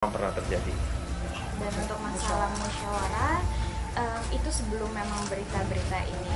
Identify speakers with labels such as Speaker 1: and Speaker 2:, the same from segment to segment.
Speaker 1: pernah terjadi.
Speaker 2: Dan untuk masalah musyawarah, itu sebelum memang berita-berita ini.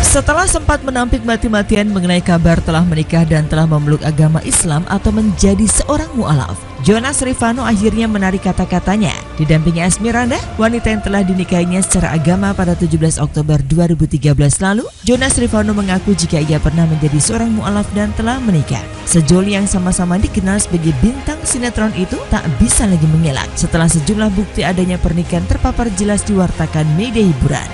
Speaker 3: Setelah sempat menampik mati-matian mengenai kabar telah menikah dan telah memeluk agama Islam atau menjadi seorang mu'alaf, Jonas Rifano akhirnya menarik kata-katanya. Didampingi Asmiranda, wanita yang telah dinikahinya secara agama pada 17 Oktober 2013 lalu, Jonas Rifano mengaku jika ia pernah menjadi seorang mu'alaf dan telah menikah. Sejoli yang sama-sama dikenal sebagai bintang sinetron itu tak bisa lagi mengelak setelah sejumlah bukti adanya pernikahan terpapar jelas diwartakan media hiburan.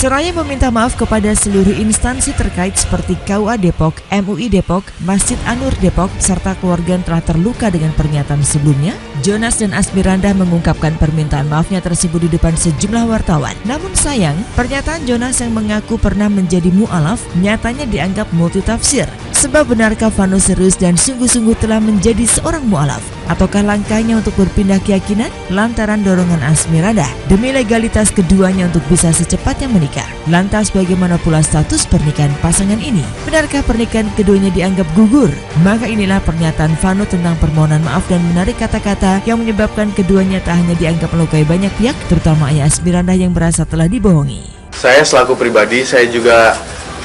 Speaker 3: Seraya meminta maaf kepada seluruh instansi terkait seperti KUA Depok, MUI Depok, Masjid An-Nur Depok, serta keluarga yang telah terluka dengan pernyataan sebelumnya, Jonas dan Asmiranda mengungkapkan permintaan maafnya tersebut di depan sejumlah wartawan. Namun sayang, pernyataan Jonas yang mengaku pernah menjadi mu'alaf nyatanya dianggap multitafsir. Sebab benarkah Vano serius dan sungguh-sungguh telah menjadi seorang mu'alaf? Ataukah langkahnya untuk berpindah keyakinan lantaran dorongan Asmiranda demi legalitas keduanya untuk bisa secepatnya menikah? Lantas bagaimana pula status pernikahan pasangan ini? Benarkah pernikahan keduanya dianggap gugur? Maka inilah pernyataan Vano tentang permohonan maaf dan menarik kata-kata yang menyebabkan keduanya tak hanya dianggap melukai banyak pihak, terutama ayah Asmiranda yang merasa telah dibohongi.
Speaker 1: Saya selaku pribadi, saya juga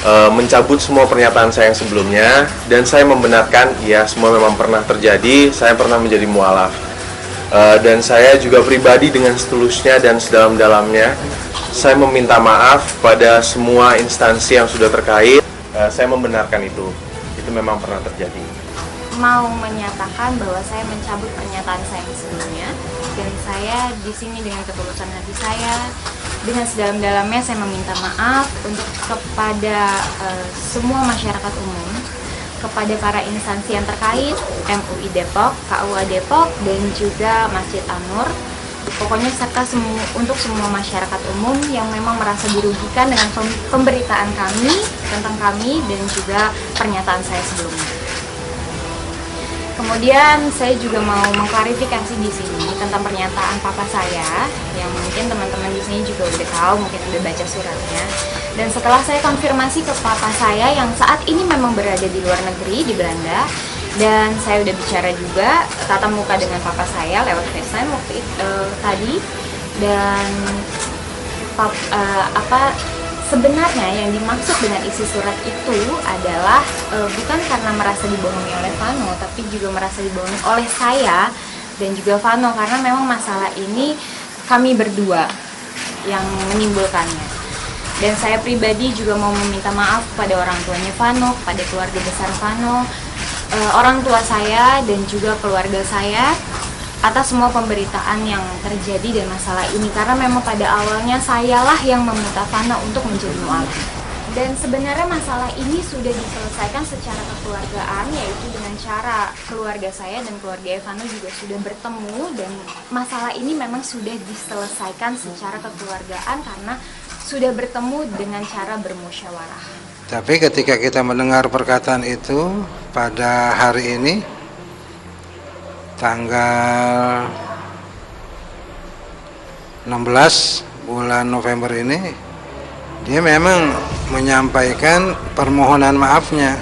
Speaker 1: mencabut semua pernyataan saya yang sebelumnya, dan saya membenarkan ya semua memang pernah terjadi. Saya pernah menjadi mu'alaf, dan saya juga pribadi dengan setulusnya dan sedalam-dalamnya saya meminta maaf pada semua instansi yang sudah terkait. Saya membenarkan itu memang pernah terjadi.
Speaker 2: Mau menyatakan bahwa saya mencabut pernyataan saya yang sebelumnya, dan saya di sini dengan ketulusan hati saya, dengan sedalam-dalamnya saya meminta maaf untuk kepada semua masyarakat umum, kepada para instansi yang terkait, MUI Depok, KUA Depok, dan juga Masjid An-Nur. Pokoknya serta untuk semua masyarakat umum yang memang merasa dirugikan dengan pemberitaan kami tentang kami dan juga pernyataan saya sebelumnya. Kemudian saya juga mau mengklarifikasi di sini tentang pernyataan papa saya yang mungkin teman-teman di sini juga udah tahu, mungkin udah baca suratnya. Dan setelah saya konfirmasi ke papa saya yang saat ini memang berada di luar negeri, di Belanda, dan saya udah bicara juga tatap muka dengan papa saya lewat FaceTime waktu itu, tadi, dan sebenarnya yang dimaksud dengan isi surat itu adalah bukan karena merasa dibohongi oleh Vano, tapi juga merasa dibohongi oleh saya dan juga Vano, karena memang masalah ini kami berdua yang menimbulkannya. Dan saya pribadi juga mau meminta maaf kepada orang tuanya Vano, kepada keluarga besar Vano, orang tua saya dan juga keluarga saya atas semua pemberitaan yang terjadi dan masalah ini, karena memang pada awalnya sayalah yang meminta Vano untuk menjadi mu'alaf. Dan sebenarnya masalah ini sudah diselesaikan secara kekeluargaan, yaitu dengan cara keluarga saya dan keluarga Vano juga sudah bertemu, dan masalah ini memang sudah diselesaikan secara kekeluargaan karena sudah bertemu dengan cara bermusyawarah.
Speaker 4: Tapi ketika kita mendengar perkataan itu pada hari ini, tanggal 16 bulan November ini, dia memang menyampaikan permohonan maafnya.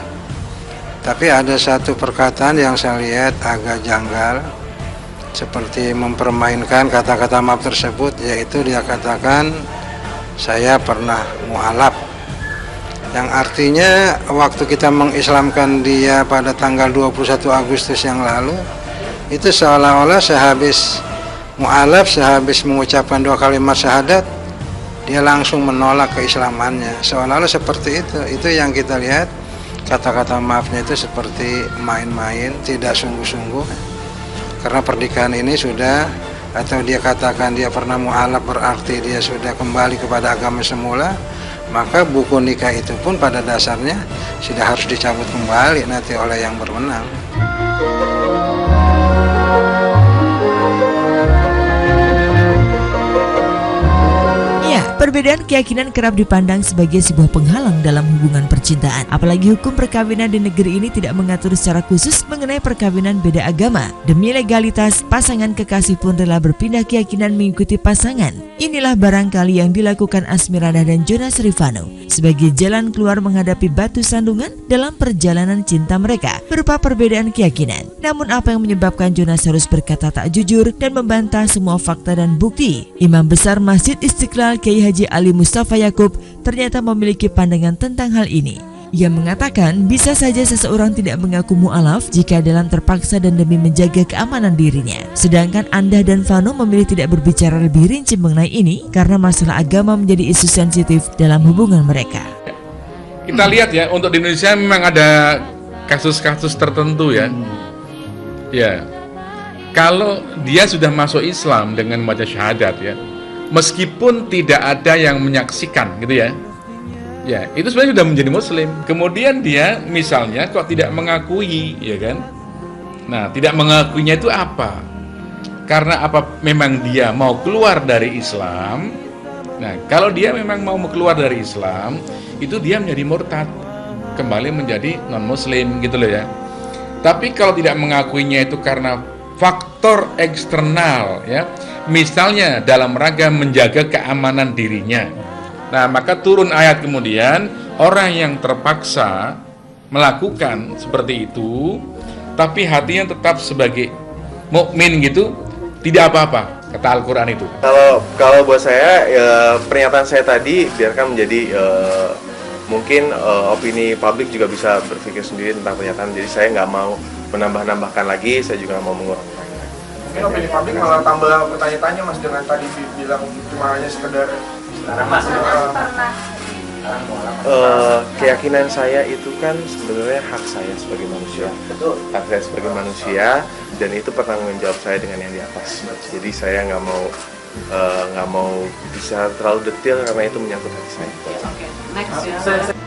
Speaker 4: Tapi ada satu perkataan yang saya lihat agak janggal, seperti mempermainkan kata-kata maaf tersebut, yaitu dia katakan saya pernah mu'alaf, yang artinya waktu kita mengislamkan dia pada tanggal 21 Agustus yang lalu, itu seolah-olah sehabis mu'alaf, sehabis mengucapkan 2 kalimat syahadat, dia langsung menolak keislamannya, seolah-olah seperti itu. Itu yang kita lihat, kata-kata maafnya itu seperti main-main, tidak sungguh-sungguh. Karena pernikahan ini sudah, atau dia katakan dia pernah mu'alaf berarti dia sudah kembali kepada agama semula, maka buku nikah itu pun pada dasarnya sudah harus dicabut kembali nanti oleh yang berwenang.
Speaker 3: Perbedaan keyakinan kerap dipandang sebagai sebuah penghalang dalam hubungan percintaan. Apalagi hukum perkawinan di negeri ini tidak mengatur secara khusus mengenai perkawinan beda agama. Demi legalitas, pasangan kekasih pun rela berpindah keyakinan mengikuti pasangan. Inilah barangkali yang dilakukan Asmirandah dan Jonas Rivanno sebagai jalan keluar menghadapi batu sandungan dalam perjalanan cinta mereka berupa perbedaan keyakinan. Namun apa yang menyebabkan Jonas harus berkata tak jujur dan membantah semua fakta dan bukti? Imam Besar Masjid Istiqlal Kiai Haji Ali Mustafa Yakub ternyata memiliki pandangan tentang hal ini. Ia mengatakan bisa saja seseorang tidak mengaku mu'alaf jika dalam terpaksa dan demi menjaga keamanan dirinya. Sedangkan Anda dan Vano memilih tidak berbicara lebih rinci mengenai ini karena masalah agama menjadi isu sensitif dalam hubungan mereka.
Speaker 5: Kita lihat ya, untuk di Indonesia memang ada kasus-kasus tertentu ya. Ya, kalau dia sudah masuk Islam dengan membaca syahadat ya, meskipun tidak ada yang menyaksikan gitu ya, ya itu sebenarnya sudah menjadi Muslim. Kemudian dia misalnya kok tidak mengakui, ya kan? Nah, tidak mengakuinya itu apa? Karena apa? Memang dia mau keluar dari Islam. Nah, kalau dia memang mau keluar dari Islam, itu dia menjadi murtad, kembali menjadi non-Muslim gitu loh ya. Tapi kalau tidak mengakuinya itu karena faktor eksternal ya, misalnya dalam rangka menjaga keamanan dirinya. Nah, maka turun ayat kemudian, orang yang terpaksa melakukan seperti itu, tapi hatinya tetap sebagai mukmin gitu, tidak apa-apa, kata Al-Quran itu.
Speaker 1: Kalau buat saya, pernyataan saya tadi biarkan menjadi mungkin opini publik juga bisa berpikir sendiri tentang pernyataan. Jadi saya nggak mau menambah-nambahkan lagi, saya juga nggak mau mengurangi lagi.
Speaker 6: Mungkin opini publik malah tambah bertanya-tanya Mas, dengan tadi bilang cuma hanya sekedar
Speaker 1: keyakinan saya itu kan sebenarnya hak saya sebagai manusia. Hak saya sebagai manusia, dan itu pertanggung jawab saya dengan yang di atas. Jadi saya nggak mau bisa terlalu detail karena itu menyangkut hati saya.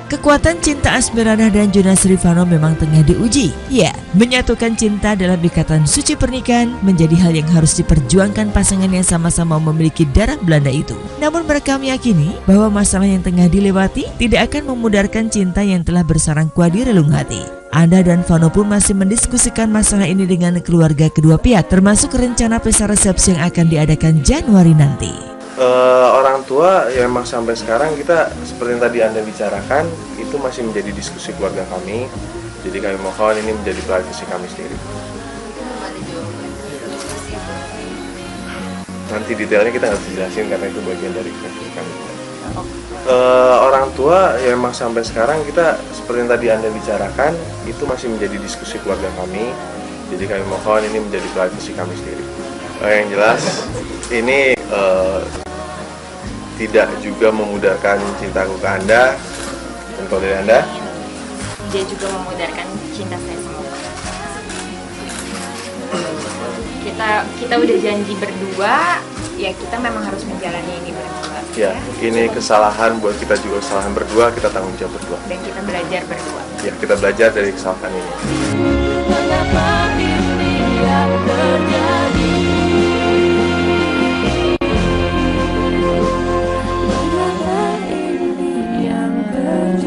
Speaker 3: Kekuatan cinta Asmirandah dan Jonas Rivanno memang tengah diuji. Ya, menyatukan cinta dalam ikatan suci pernikahan menjadi hal yang harus diperjuangkan pasangan yang sama-sama memiliki darah Belanda itu. Namun mereka meyakini bahwa masalah yang tengah dilewati tidak akan memudarkan cinta yang telah bersarang kuat di relung hati. Anda dan Vano pun masih mendiskusikan masalah ini dengan keluarga kedua pihak, termasuk rencana pesta resepsi yang akan diadakan Januari nanti.
Speaker 1: Orang tua ya memang sampai sekarang kita seperti yang tadi Anda bicarakan itu masih menjadi diskusi keluarga kami. Jadi kami mohon ini menjadi privasi kami sendiri. Nanti detailnya kita nggak bisa jelasin karena itu bagian dari privasi kami. Orang tua ya memang sampai sekarang kita seperti yang tadi Anda bicarakan itu masih menjadi diskusi keluarga kami. Jadi kami mohon ini menjadi privasi kami sendiri. Yang jelas ini tidak juga memudarkan cintaku ke Anda dan kalau dari Anda.
Speaker 2: Dia juga memudarkan cinta saya sama Bapak. Kita udah janji berdua, ya kita memang harus menjalani ini berdua.
Speaker 1: Ya, ini kesalahan buat kita juga, kesalahan berdua, kita tanggung jawab berdua.
Speaker 2: Dan kita belajar berdua.
Speaker 1: Ya, kita belajar dari kesalahan ini.